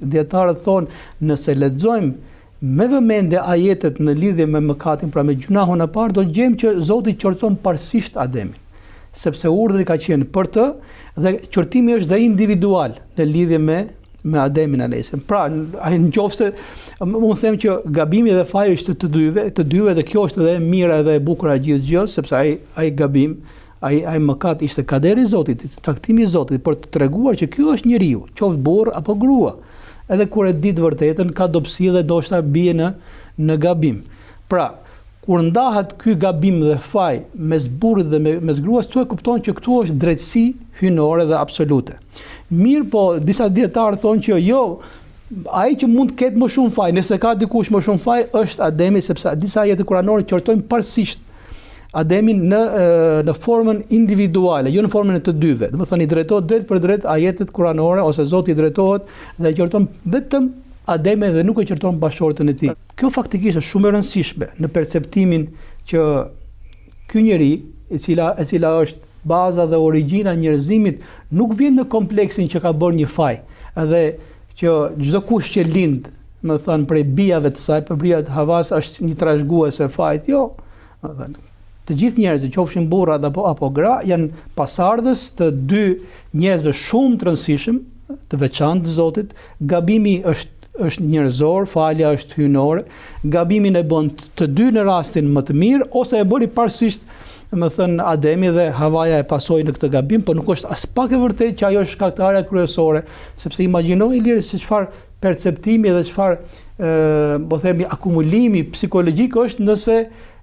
dietarët thonë, nëse lexojmë me vëmendje ajetet në lidhje me mëkatin, pra me gjunahun e parë, do gjejmë që Zoti qorton parësisht Ademin, sepse urdhri ka qenë për të dhe qortimi është dhe individual në lidhje me Ademin alayhis. Pra, nëse unë them që gabimi dhe faji është të dyve dhe kjo është edhe e mira edhe e bukur gjithë, sepse ai gabim, ai mëkat ishte kaderi i Zotit, caktimi i Zotit për të treguar që ky është njeriu, qoftë burr apo grua. Edhe kur e di të vërtetën, ka dobësi dhe ndoshta bie në gabim. Pra, kur ndahet ky gabim dhe faj mes burrit dhe mes gruas, tu e kupton që këtu është drejtësi hyjnore dhe absolute. Mirë, po disa dietarë thonë që jo, ai që mund të ketë më shumë faj, nëse ka dikush më shumë faj, është Ademi, sepse disa ajete kuranore qortojnë parësisht Ademin në formën individuale, jo në formën e të dyve. Do të thonë i drejtohet drejt për drejt ajetet kuranore ose Zoti i drejtohet dhe qorton vetëm Ademin dhe nuk e qorton bashortën e tij. Kjo faktikisht është shumë e rëndësishme në perceptimin që ky njeri, e cila është baza dhe origjina e njerëzimit, nuk vjen në kompleksin që ka bërë një faj, edhe që çdo kush që lind, më thënë prej bijave të saj, për bijat Havas është një trashëgues e fajit. Jo, më thënë të gjithë njerëzit, qofshin burra apo gra, janë pasardhës të dy njerëzve shumë të rëndësishëm, të veçantë të Zotit. Gabimi është njerëzor, falja është hyjnore. Gabimin e bën të dy në rastin më të mirë, ose e bëri parësisht, më thënë Ademi dhe Havaja e pasoi në këtë gabim, por nuk është as pak e vërtetë që ajo është shkaktarja kryesore, sepse imagjino Iliri se çfarë perceptimi dhe çfarë po themi akumulimi psikologjik është nëse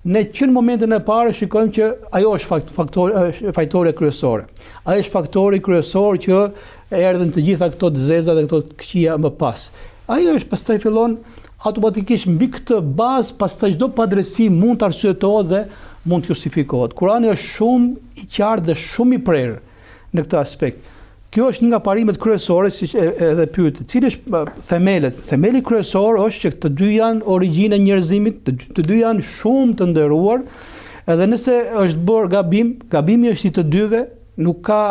ne që në momentin e parë shikojmë që ajo është fajtori kryesore. Ai është faktori kryesor që erdhën të gjitha këto të zeza dhe këto të këqija më pas. Ai është pastaj fillon automatikisht mbi këtë bazë, pastaj çdo padrejti mund të arsyetohet dhe mund të justifikohet. Kurani është shumë i qartë dhe shumë i prerë në këtë aspekt. Kjo është një nga parimet kryesore, siç edhe pyet, cili është themelet? Themeli kryesor është që të dy janë origjinë e njerëzimit, të dy janë shumë të nderuar, edhe nëse është bërë gabim, gabimi është i të dyve, nuk ka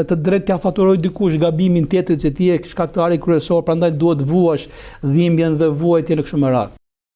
të drejtë t'ia faturojë dikush gabimin tjetrit që ti je shkaktari kryesor, prandaj duhet vuash dhimbjen dhe vuajtjen e kështu me radhë.